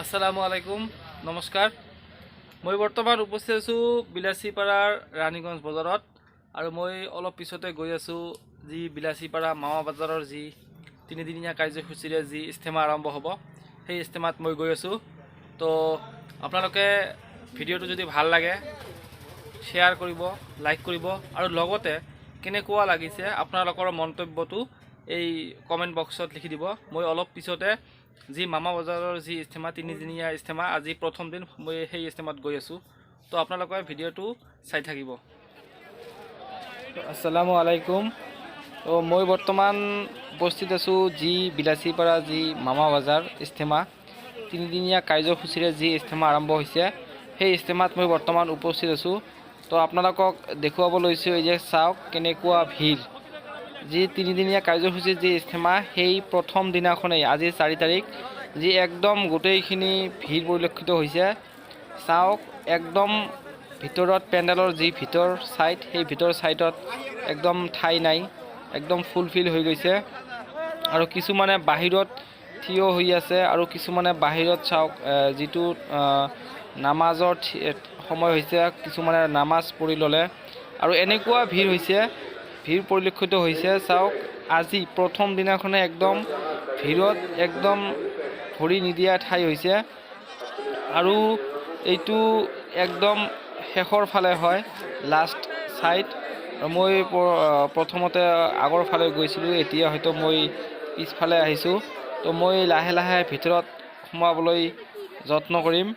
আসসালামু আলাইকুম নমস্কাৰ মই বৰ্তমান উপস্থিত আছোঁ বিলাসীপাৰাৰ ৰাণীগঞ্জ বজাৰত আৰু মই অলপ পিছতে গৈ আছোঁ যি বিলাসীপাৰা মামা বজাৰৰ যি তিনিদিনীয়া কাৰ্যসূচীৰে যি ইস্তেমা আৰম্ভ হ'ব সেই ইস্তেমাত মই গৈ আছোঁ। তো আপোনালোকে ভিডিঅ'টো যদি ভাল লাগে শ্বেয়াৰ কৰিব, লাইক কৰিব আৰু লগতে কেনেকুৱা লাগিছে আপোনালোকৰ মন্তব্যটো এই কমেণ্ট বক্সত লিখি দিব। মই অলপ পিছতে যি মামা বজাৰৰ যি ইস্তেমা তিনিদিনীয়া ইস্তেমা আজি প্ৰথম দিন মই সেই ইস্তেমাত গৈ আছোঁ। তো আপোনালোকে ভিডিঅ'টো চাই থাকিব। আসসালামু আলাইকুম। তো মই বৰ্তমান উপস্থিত আছোঁ যি বিলাসীপাৰা যি মামা বজাৰ ইস্তেমা তিনিদিনীয়া কাৰ্যসূচীৰে যি ইস্তেমা আৰম্ভ হৈছে সেই ইস্তেমাত মই বৰ্তমান উপস্থিত আছোঁ। তো আপোনালোকক দেখুৱাব লৈছোঁ এই যে চাওক কেনেকুৱা ভিৰ। যি তিনিদিনীয়া কাৰ্যসূচীৰ যি ইস্তেমা সেই প্ৰথম দিনাখনেই আজি 4 তাৰিখ যি একদম গোটেইখিনি ভিৰ পৰিলক্ষিত হৈছে। চাওক একদম ভিতৰত পেণ্ডেলৰ যি ভিতৰ ছাইড সেই ভিতৰ ছাইডত একদম ঠাই নাই, একদম ফুলফিল হৈ গৈছে আৰু কিছুমানে বাহিৰত থিয় হৈ আছে আৰু কিছুমানে বাহিৰত চাওক যিটো নামাজৰ সময় হৈছে কিছুমানে নামাজ পঢ়ি ল'লে আৰু এনেকুৱা ভিৰ হৈছে, ভিৰ পৰিলক্ষিত হৈছে। চাওক আজি প্ৰথম দিনাখনে একদম ভিৰত একদম ভৰি নিদিয়া ঠাই হৈছে আৰু এইটো একদম শেষৰ ফালে হয় লাষ্ট ছাইড। মই প্ৰথমতে আগৰ ফালে গৈছিলোঁ, এতিয়া হয়তো মই পিছফালে আহিছোঁ। তো মই লাহে লাহে ভিতৰত সোমাবলৈ যত্ন কৰিম।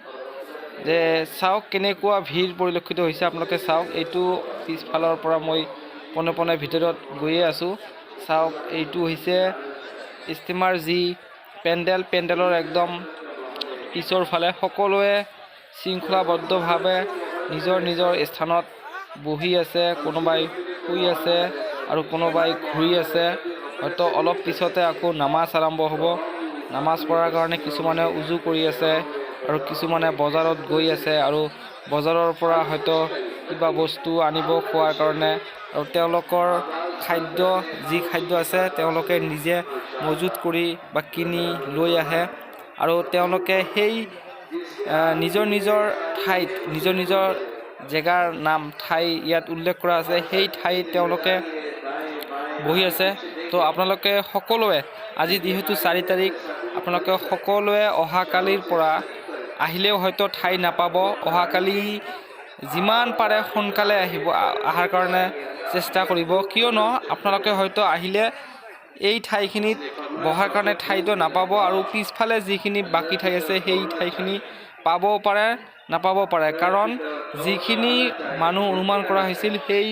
যে চাওক কেনেকুৱা ভিৰ পৰিলক্ষিত হৈছে, আপোনালোকে চাওক এইটো পিছফালৰ পৰা মই পোনে পোনে ভিতৰত গৈয়ে আছোঁ। চাওক এইটো হৈছে ইস্তেমাৰ যি পেণ্ডেলৰ একদম পিছৰ ফালে সকলোৱে শৃংখলাবদ্ধভাৱে নিজৰ নিজৰ স্থানত বহি আছে, কোনোবাই শুই আছে আৰু কোনোবাই ঘূৰি আছে। হয়তো অলপ পিছতে আকৌ নামাজ আৰম্ভ হ'ব। নামাজ পঢ়াৰ কাৰণে কিছুমানে উজু কৰি আছে আৰু কিছুমানে বজাৰত গৈ আছে আৰু বজাৰৰ পৰা হয়তো কিবা বস্তু আনিব খোৱাৰ কাৰণে আৰু তেওঁলোকৰ খাদ্য যি খাদ্য আছে তেওঁলোকে নিজে মজুত কৰি বা কিনি লৈ আহে আৰু তেওঁলোকে সেই নিজৰ নিজৰ ঠাইত নিজৰ নিজৰ জেগাৰ নাম ঠাই ইয়াত উল্লেখ কৰা আছে, সেই ঠাইত তেওঁলোকে বহি আছে। তো আপোনালোকে সকলোৱে আজি যিহেতু 4 তাৰিখ আপোনালোকে সকলোৱে অহাকালিৰ পৰা আহিলেও হয়তো ঠাই নাপাব। অহাকালি যিমান পাৰে সোনকালে অহাৰ কাৰণে চেষ্টা কৰিব, কিয়নো আপোনালোকে হয়তো আহিলে এই ঠাইখিনিত বহাৰ কাৰণে ঠাইটো নাপাব আৰু পিছফালে যিখিনি বাকী ঠাই আছে সেই ঠাইখিনি পাবও পাৰে নাপাব পাৰে। কাৰণ যিখিনি মানুহ অনুমান কৰা হৈছিল সেই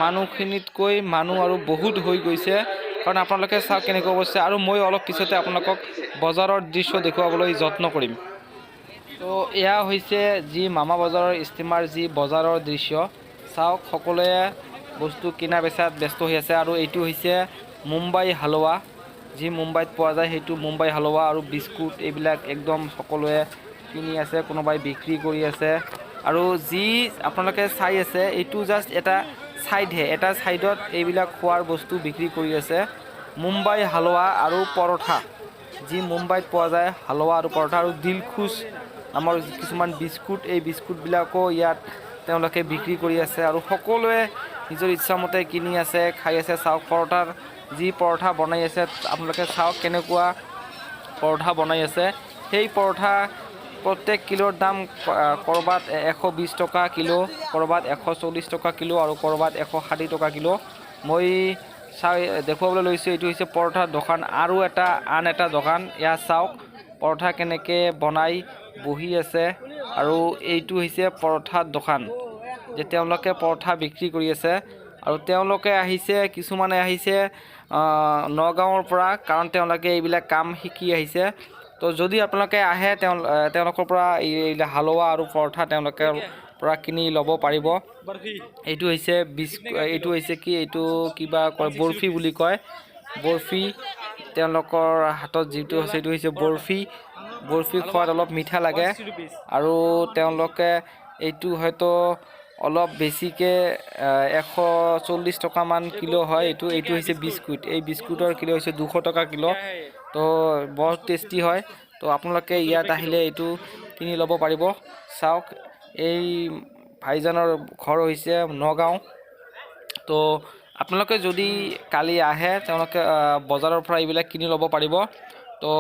মানুহখিনিতকৈ মানুহ আৰু বহুত হৈ গৈছে। কাৰণ আপোনালোকে চাওক কেনেকুৱা অৱস্থা। আৰু মই অলপ পিছতে আপোনালোকক বজাৰৰ দৃশ্য দেখুৱাবলৈ যত্ন কৰিম। তো এয়া হৈছে যি মামা বজাৰৰ ইস্তেমাৰ যি বজাৰৰ দৃশ্য। চাওক সকলোৱে বস্তু কিনা বেচাত ব্যস্ত হৈ আছে আৰু এইটো হৈছে মুম্বাই হালোৱা, যি মুম্বাইত পোৱা যায় সেইটো মুম্বাই হালোৱা আৰু বিস্কুট এইবিলাক একদম সকলোৱে কিনি আছে, কোনোবাই বিক্ৰী কৰি আছে। আৰু যি আপোনালোকে চাই আছে এইটো জাষ্ট এটা ছাইডহে, এটা ছাইডত এইবিলাক খোৱাৰ বস্তু বিক্ৰী কৰি আছে। মুম্বাই হালোৱা আৰু পৰঠা, যি মুম্বাইত পোৱা যায় হালোৱা আৰু পৰঠা আৰু দিলখুছ নামৰ কিছুমান বিস্কুট, এই বিস্কুটবিলাকো ইয়াত তেওঁলোকে বিক্ৰী কৰি আছে আৰু সকলোৱে নিজৰ ইচ্ছামতে কিনি আছে, খাই আছে। চাওক পৰঠাৰ যি পৰঠা বনাই আছে আপোনালোকে চাওক কেনেকুৱা পৰঠা বনাই আছে। সেই পৰঠা প্ৰত্যেক কিলোৰ দাম ক'ৰবাত 120 টকা কিলো, ক'ৰবাত 140 টকা কিলো আৰু ক'ৰবাত 160 টকা কিলো। মই দেখুৱাবলৈ লৈছোঁ এইটো হৈছে পৰঠাৰ দোকান আৰু আন এটা দোকান। ইয়াত চাওক পৰঠা কেনেকৈ বনাই বহি আছে আৰু এইটো হৈছে পৰঠাৰ দোকান, যে তেওঁলোকে পৰঠা বিক্ৰী কৰি আছে আৰু তেওঁলোকে আহিছে, কিছুমানে আহিছে নগাঁৱৰ পৰা, কাৰণ তেওঁলোকে এইবিলাক কাম শিকি আহিছে। তো যদি আপোনালোকে আহে তেওঁলোকৰ পৰা এই হালোৱা আৰু পৰঠা তেওঁলোকৰ পৰা কিনি ল'ব পাৰিব। এইটো হৈছে এইটো হৈছে কি, এইটো কিবা কয় বৰফি বুলি কয়, বৰফি। তেওঁলোকৰ হাতত যিটো আছে এইটো হৈছে বৰফি। বৰফি খোৱাত অলপ মিঠা লাগে আৰু তেওঁলোকে এইটো হয়তো অলপ বেছিকৈ 140 টকামান কিলো হয়। এইটো হৈছে বিস্কুট, এই বিস্কুটৰ কিলো হৈছে 200 টকা কিলো। তো বৰ টেষ্টি হয়। তো আপোনালোকে ইয়াত আহিলে এইটো কিনি ল'ব পাৰিব। চাওক, এই ভাইজানৰ ঘৰ হৈছে নগাঁও। তো আপোনালোকে যদি কালি আহে তেওঁলোকে বজাৰৰ পৰা এইবিলাক কিনি ল'ব পাৰিব। তো